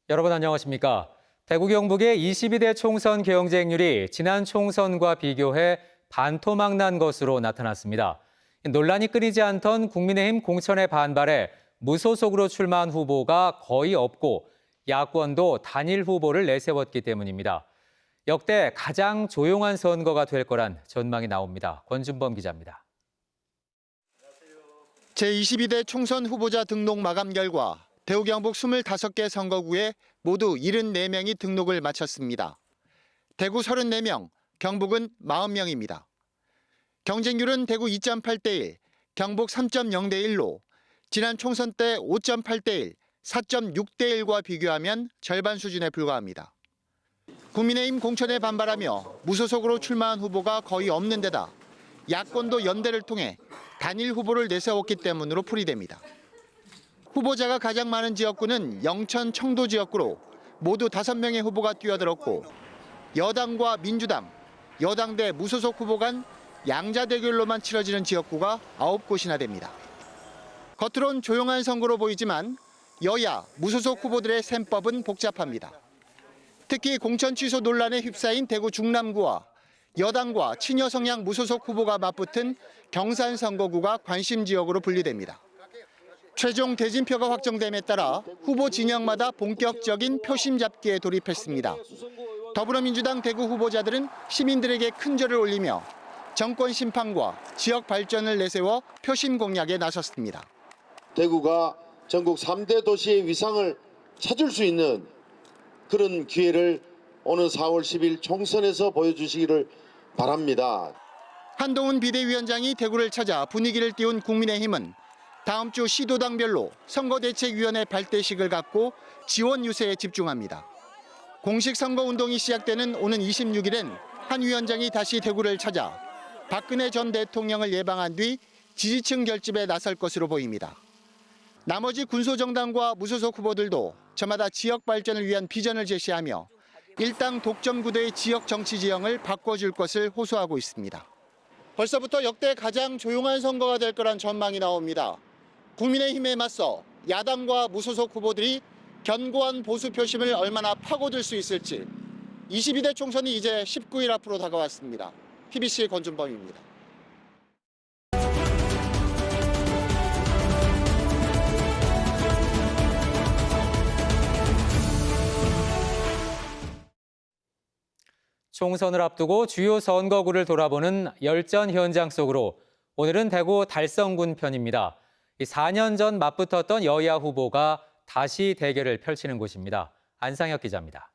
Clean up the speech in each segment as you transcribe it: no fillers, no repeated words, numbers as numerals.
여러분 안녕하십니까? 대구 경북의 22대 총선 경쟁률이 지난 총선과 비교해 반토막 난 것으로 나타났습니다. 논란이 끊이지 않던 국민의힘 공천에 반발해 무소속으로 출마한 후보가 거의 없고 야권도 단일 후보를 내세웠기 때문입니다. 역대 가장 조용한 선거가 될 거란 전망이 나옵니다. 권준범 기자입니다. 제22대 총선 후보자 등록 마감 결과 대구 경북 25개 선거구에 모두 74명이 등록을 마쳤습니다. 대구 34명, 경북은 40명입니다. 경쟁률은 대구 2.8대 1, 경북 3.0대 1로 지난 총선 때 5.8대 1, 4.6대 1과 비교하면 절반 수준에 불과합니다. 국민의힘 공천에 반발하며 무소속으로 출마한 후보가 거의 없는 데다 야권도 연대를 통해 단일 후보를 내세웠기 때문으로 풀이됩니다. 후보자가 가장 많은 지역구는 영천, 청도 지역구로 모두 5명의 후보가 뛰어들었고 여당과 민주당, 여당 대 무소속 후보 간 양자 대결로만 치러지는 지역구가 9곳이나 됩니다. 겉으론 조용한 선거로 보이지만 여야, 무소속 후보들의 셈법은 복잡합니다. 특히 공천 취소 논란에 휩싸인 대구 중남구와 여당과 친여 성향 무소속 후보가 맞붙은 경산 선거구가 관심 지역으로 분류됩니다. 최종 대진표가 확정됨에 따라 후보 진영마다 본격적인 표심 잡기에 돌입했습니다. 더불어민주당 대구 후보자들은 시민들에게 큰절을 올리며 정권 심판과 지역 발전을 내세워 표심 공략에 나섰습니다. 대구가 전국 3대 도시의 위상을 찾을 수 있는 그런 기회를 오는 4월 10일 총선에서 보여주시기를 바랍니다. 한동훈 비대위원장이 대구를 찾아 분위기를 띄운 국민의힘은 다음 주 시도당별로 선거대책위원회 발대식을 갖고 지원 유세에 집중합니다. 공식 선거운동이 시작되는 오는 26일엔 한 위원장이 다시 대구를 찾아 박근혜 전 대통령을 예방한 뒤 지지층 결집에 나설 것으로 보입니다. 나머지 군소정당과 무소속 후보들도 저마다 지역 발전을 위한 비전을 제시하며 일당 독점 구도의 지역 정치 지형을 바꿔줄 것을 호소하고 있습니다. 벌써부터 역대 가장 조용한 선거가 될 거란 전망이 나옵니다. 국민의힘에 맞서 야당과 무소속 후보들이 견고한 보수 표심을 얼마나 파고들 수 있을지 22대 총선이 이제 19일 앞으로 다가왔습니다. PBC 권준범입니다. 총선을 앞두고 주요 선거구를 돌아보는 열전 현장 속으로 오늘은 대구 달성군 편입니다. 4년 전 맞붙었던 여야 후보가 다시 대결을 펼치는 곳입니다. 안상혁 기자입니다.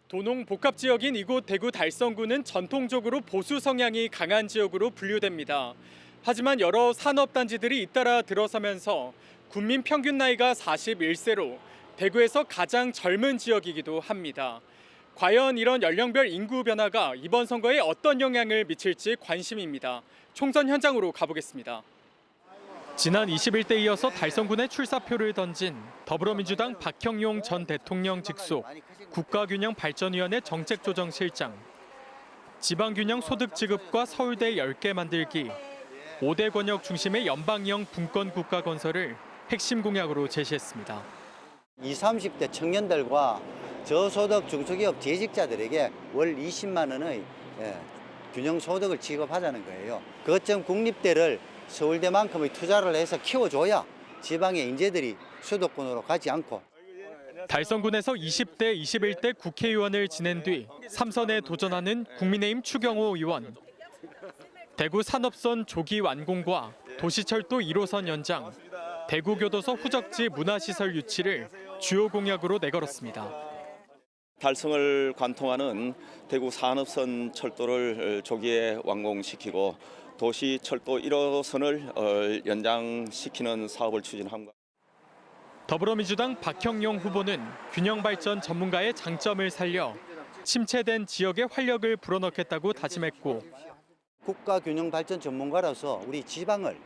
도농 복합 지역인 이곳 대구 달성군은 전통적으로 보수 성향이 강한 지역으로 분류됩니다. 하지만 여러 산업단지들이 잇따라 들어서면서 국민 평균 나이가 41세로 대구에서 가장 젊은 지역이기도 합니다. 과연 이런 연령별 인구 변화가 이번 선거에 어떤 영향을 미칠지 관심입니다. 총선 현장으로 가보겠습니다. 지난 21대 이어서 달성군에 출사표를 던진 더불어민주당 박형용 전 대통령 직속 국가균형발전위원회 정책조정실장, 지방균형 소득지급과 서울대 10개 만들기, 5대 권역 중심의 연방형 분권국가 건설을 핵심 공약으로 제시했습니다. 20, 30대 청년들과 저소득 중소기업 재직자들에게 월 20만 원의 균형소득을 지급하자는 거예요. 거점 국립대를 서울대만큼의 투자를 해서 키워줘야 지방의 인재들이 수도권으로 가지 않고. 달성군에서 20대, 21대 국회의원을 지낸 뒤 3선에 도전하는 국민의힘 추경호 의원. 대구 산업선 조기 완공과 도시철도 1호선 연장, 대구교도소 후적지 문화시설 유치를 주요 공약으로 내걸었습니다. 달성을 관통하는 대구 산업선 철도를 조기에 완공시키고 도시 철도 1호선을 연장시키는 사업을 추진합니다. 더불어민주당 박형용 후보는 균형발전 전문가의 장점을 살려 침체된 지역에 활력을 불어넣겠다고 다짐했고, 국가균형발전 전문가로서 우리 지방을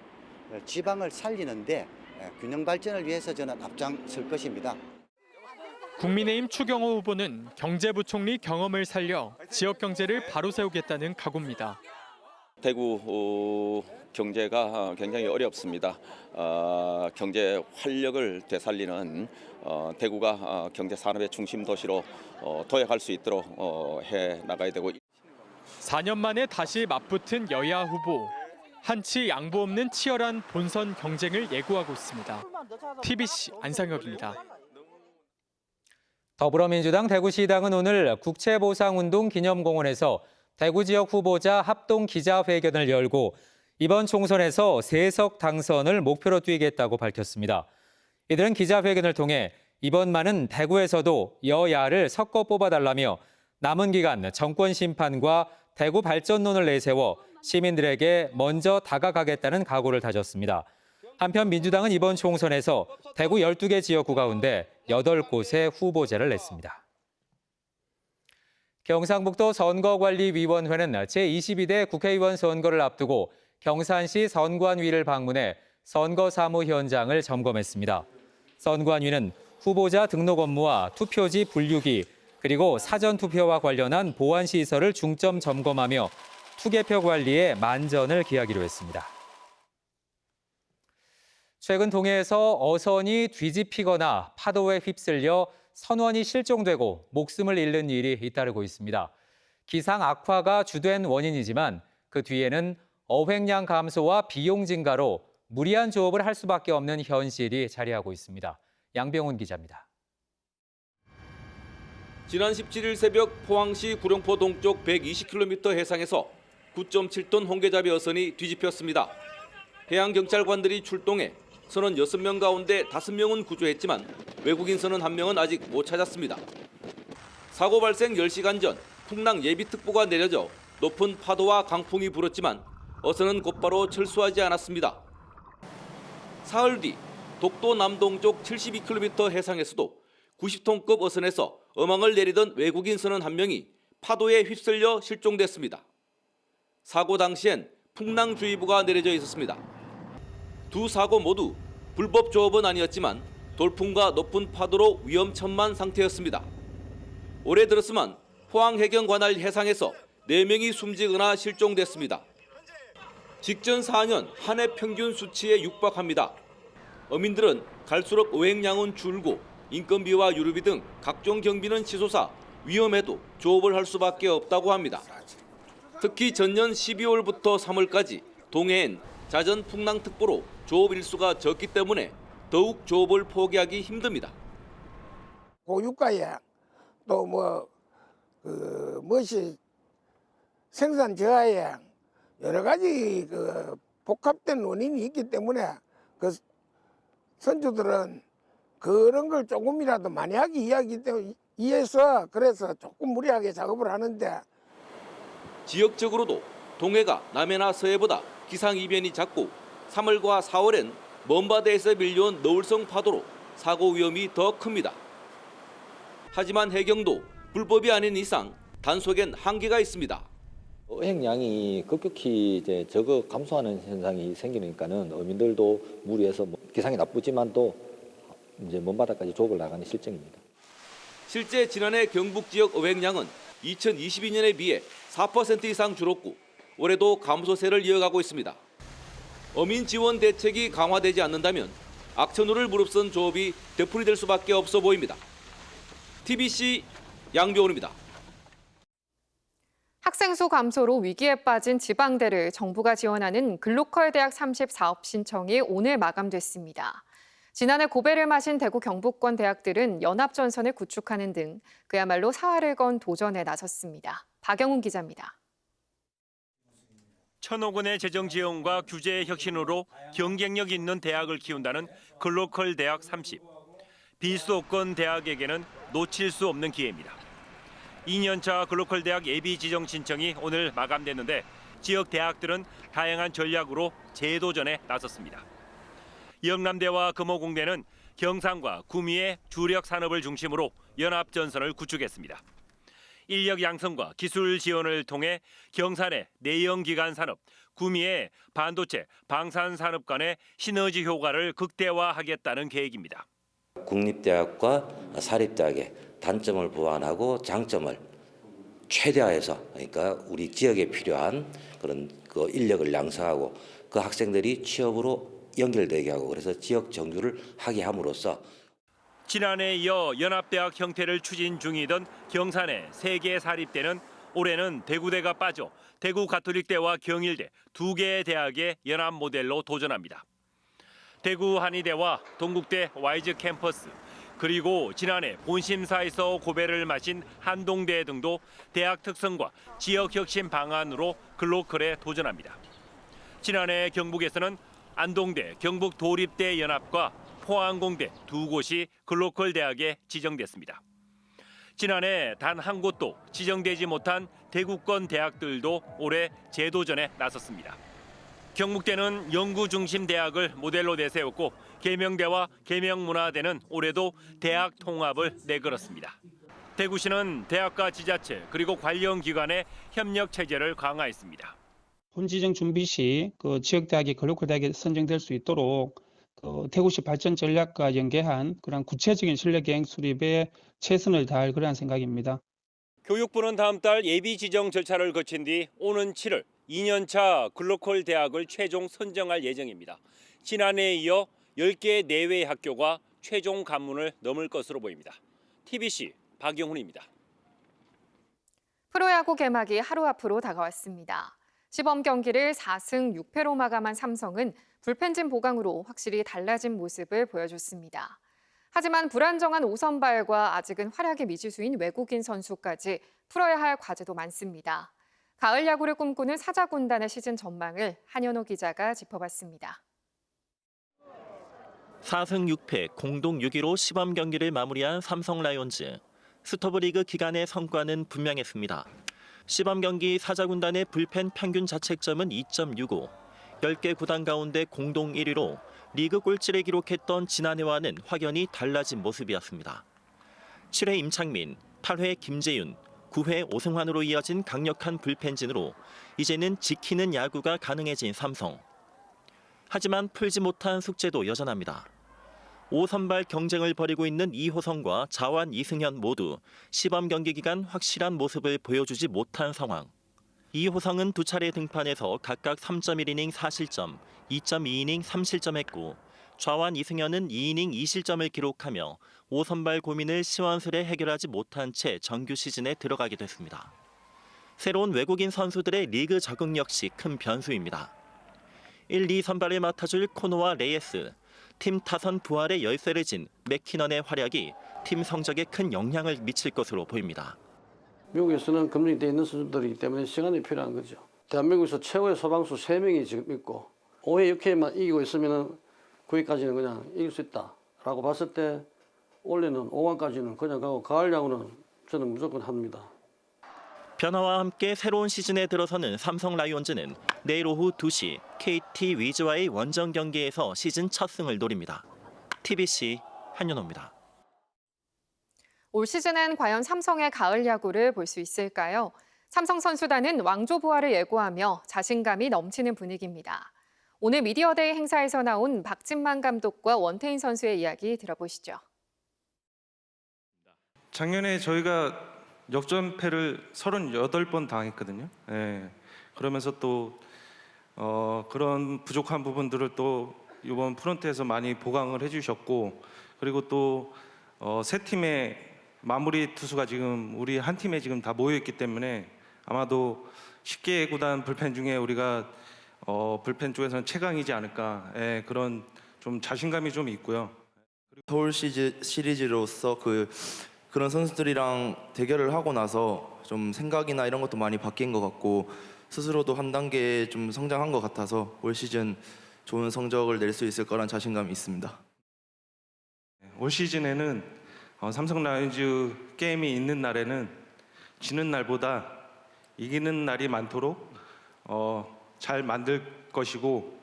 살리는데 균형발전을 위해서 저는 앞장설 것입니다. 국민의힘 추경호 후보는 경제부총리 경험을 살려 지역 경제를 바로 세우겠다는 각오입니다. 대구 경제가 굉장히 어렵습니다. 경제 활력을 되살리는 대구가 경제 산업의 중심 도시로 도약할 수 있도록 해 나가야 되고 4년 만에 다시 맞붙은 여야 후보. 한치 양보 없는 치열한 본선 경쟁을 예고하고 있습니다. TBC 안상혁입니다. 더불어민주당 대구시당은 오늘 국채보상운동 기념공원에서 대구 지역 후보자 합동 기자회견을 열고 이번 총선에서 3석 당선을 목표로 뛰겠다고 밝혔습니다. 이들은 기자회견을 통해 이번만은 대구에서도 여야를 섞어 뽑아달라며 남은 기간 정권 심판과 대구 발전론을 내세워 시민들에게 먼저 다가가겠다는 각오를 다졌습니다. 한편 민주당은 이번 총선에서 대구 12개 지역구 가운데 8곳에 후보제를 냈습니다. 경상북도 선거관리위원회는 제22대 국회의원 선거를 앞두고 경산시 선관위를 방문해 선거 사무 현장을 점검했습니다. 선관위는 후보자 등록 업무와 투표지 분류기, 그리고 사전투표와 관련한 보안시설을 중점 점검하며 투개표 관리에 만전을 기하기로 했습니다. 최근 동해에서 어선이 뒤집히거나 파도에 휩쓸려 선원이 실종되고 목숨을 잃는 일이 잇따르고 있습니다. 기상 악화가 주된 원인이지만 그 뒤에는 어획량 감소와 비용 증가로 무리한 조업을 할 수밖에 없는 현실이 자리하고 있습니다. 양병훈 기자입니다. 지난 17일 새벽 포항시 구룡포 동쪽 120km 해상에서 9.7톤 홍게잡이 어선이 뒤집혔습니다. 해양경찰관들이 출동해 선원 6명 가운데 5명은 구조했지만 외국인 선원 1명은 아직 못 찾았습니다. 사고 발생 10시간 전 풍랑 예비특보가 내려져 높은 파도와 강풍이 불었지만 어선은 곧바로 철수하지 않았습니다. 사흘 뒤 독도 남동쪽 72km 해상에서도 90톤급 어선에서 어망을 내리던 외국인 선원 1명이 파도에 휩쓸려 실종됐습니다. 사고 당시엔 풍랑주의보가 내려져 있었습니다. 두 사고 모두 불법 조업은 아니었지만 돌풍과 높은 파도로 위험천만 상태였습니다. 올해 들었으면 포항해경 관할 해상에서 4명이 숨지거나 실종됐습니다. 직전 4년 한 해 평균 수치에 육박합니다. 어민들은 갈수록 어획량은 줄고 인건비와 유류비 등 각종 경비는 치솟아 위험해도 조업을 할 수밖에 없다고 합니다. 특히 전년 12월부터 3월까지 동해엔 잦은 풍랑특보로 조업 일수가 적기 때문에 더욱 조업을 포기하기 힘듭니다. 고유가에 또 무엇이 생산 저하에 여러 가지 복합된 원인이 있기 때문에 그 선주들은 그런 걸 조금이라도 만약에 이해해서 그래서 조금 무리하게 작업을 하는데 지역적으로도 동해가 남해나 서해보다 기상이변이 작고 3월과 4월엔 먼바다에서 밀려온 너울성 파도로 사고 위험이 더 큽니다. 하지만 해경도 불법이 아닌 이상 단속엔 한계가 있습니다. 어획량이 급격히 적어 감소하는 현상이 생기니까는 어민들도 무리해서 기상이 나쁘지만 또 이제 먼바다까지 조업을 나가는 실정입니다. 실제 지난해 경북 지역 어획량은 2022년에 비해 4% 이상 줄었고 올해도 감소세를 이어가고 있습니다. 어민 지원 대책이 강화되지 않는다면 악천후를 무릅쓴 조업이 되풀이될 수밖에 없어 보입니다. TBC 양병훈입니다. 학생 수 감소로 위기에 빠진 지방대를 정부가 지원하는 글로컬 대학 30 사업 신청이 오늘 마감됐습니다. 지난해 고배를 마신 대구 경북권 대학들은 연합전선을 구축하는 등 그야말로 사활을 건 도전에 나섰습니다. 박영훈 기자입니다. 1,000억 원의 재정 지원과 규제 혁신으로 경쟁력 있는 대학을 키운다는 글로컬 대학 30. 비수도권 대학에게는 놓칠 수 없는 기회입니다. 2년차 글로컬 대학 예비 지정 신청이 오늘 마감됐는데 지역 대학들은 다양한 전략으로 재도전에 나섰습니다. 영남대와 금호공대는 경상과 구미의 주력 산업을 중심으로 연합전선을 구축했습니다. 인력 양성과 기술 지원을 통해 경산의 내연기관 산업, 구미의 반도체, 방산 산업 간의 시너지 효과를 극대화하겠다는 계획입니다. 국립대학과 사립대학의 단점을 보완하고 장점을 최대화해서 그러니까 우리 지역에 필요한 그런 인력을 양성하고 그 학생들이 취업으로 연결되게 하고 그래서 지역 정주를 하게 함으로써 지난해에 이어 연합대학 형태를 추진 중이던 경산의 3개 사립대는 올해는 대구대가 빠져 대구 가톨릭대와 경일대 2개의 대학의 연합 모델로 도전합니다. 대구 한의대와 동국대 와이즈 캠퍼스 그리고 지난해 본심사에서 고배를 마신 한동대 등도 대학 특성과 지역 혁신 방안으로 글로컬에 도전합니다. 지난해 경북에서는 안동대, 경북도립대 연합과 포항공대 2곳이 글로컬 대학에 지정됐습니다. 지난해 단 한 곳도 지정되지 못한 대구권 대학들도 올해 재도전에 나섰습니다. 경북대는 연구 중심 대학을 모델로 내세웠고 계명대와 계명문화대는 올해도 대학 통합을 내걸었습니다. 대구시는 대학과 지자체 그리고 관련 기관의 협력 체제를 강화했습니다. 본지정 준비 시 그 지역 대학이 글로컬 대학에 선정될 수 있도록 대구시 발전 전략과 연계한 그런 구체적인 실내 계획 수립에 최선을 다할 그러한 생각입니다. 교육부는 다음 달 예비 지정 절차를 거친 뒤 오는 7월 2년차 글로컬 대학을 최종 선정할 예정입니다. 지난해에 이어 10개 내외 학교가 최종 관문을 넘을 것으로 보입니다. TBC 박영훈입니다. 프로야구 개막이 하루 앞으로 다가왔습니다. 시범 경기를 4승 6패로 마감한 삼성은 불펜진 보강으로 확실히 달라진 모습을 보여줬습니다. 하지만 불안정한 5선발과 아직은 활약이 미지수인 외국인 선수까지 풀어야 할 과제도 많습니다. 가을 야구를 꿈꾸는 사자군단의 시즌 전망을 한현호 기자가 짚어봤습니다. 4승 6패 공동 6위로 시범 경기를 마무리한 삼성 라이온즈. 스토브리그 기간의 성과는 분명했습니다. 시범 경기 사자군단의 불펜 평균 자책점은 2.65. 10개 구단 가운데 공동 1위로 리그 꼴찌를 기록했던 지난해와는 확연히 달라진 모습이었습니다. 7회 임창민, 8회 김재윤, 9회 오승환으로 이어진 강력한 불펜진으로 이제는 지키는 야구가 가능해진 삼성. 하지만 풀지 못한 숙제도 여전합니다. 5선발 경쟁을 벌이고 있는 이호성과 자완 이승현 모두 시범 경기 기간 확실한 모습을 보여주지 못한 상황. 이호성은 2차례 등판에서 각각 3.1이닝 4실점, 2.2이닝 3실점했고 좌완 이승현은 2이닝 2실점을 기록하며 5선발 고민을 시원스레 해결하지 못한 채 정규 시즌에 들어가게 됐습니다. 새로운 외국인 선수들의 리그 적응 역시 큰 변수입니다. 1, 2선발을 맡아줄 코노와 레이스, 팀 타선 부활의 열쇠를 진 맥키넌의 활약이 팀 성적에 큰 영향을 미칠 것으로 보입니다. 미국에서는 검증이 돼 있는 선수들이기 때문에 시간이 필요한 거죠. 대한민국에서 최고의 소방수 3명이 지금 있고 5회 6회만 이기고 있으면 9회까지는 그냥 이길 수 있다라고 봤을 때 올해는 5강까지는 그냥 가고 가을 야구는 저는 무조건 합니다. 변화와 함께 새로운 시즌에 들어서는 삼성 라이온즈는 내일 오후 2시 KT 위즈와의 원정 경기에서 시즌 첫 승을 노립니다. TBC 한윤호입니다. 올 시즌엔 과연 삼성의 가을 야구를 볼 수 있을까요? 삼성 선수단은 왕조 부활을 예고하며 자신감이 넘치는 분위기입니다. 오늘 미디어데이 행사에서 나온 박진만 감독과 원태인 선수의 이야기 들어보시죠. 작년에 저희가 역전패를 38번 당했거든요. 예. 그러면서 또 그런 부족한 부분들을 또 이번 프런트에서 많이 보강을 해주셨고, 그리고 또 세 팀의 마무리 투수가 지금 우리 한 팀에 지금 다 모여 있기 때문에 아마도 10개 구단 불펜 중에 우리가 불펜 쪽에서는 최강이지 않을까, 예, 그런 좀 자신감이 좀 있고요. 서울 시리즈로서 그런 선수들이랑 대결을 하고 나서 좀 생각이나 이런 것도 많이 바뀐 것 같고 스스로도 한 단계 좀 성장한 것 같아서 올 시즌 좋은 성적을 낼 수 있을 거란 자신감이 있습니다. 올 시즌에는 삼성 라이온즈 게임이 있는 날에는 지는 날보다 이기는 날이 많도록 잘 만들 것이고,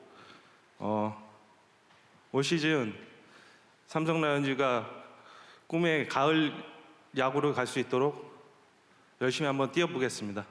올 시즌 삼성 라이온즈가 꿈의 가을 야구를 갈 수 있도록 열심히 한번 뛰어보겠습니다.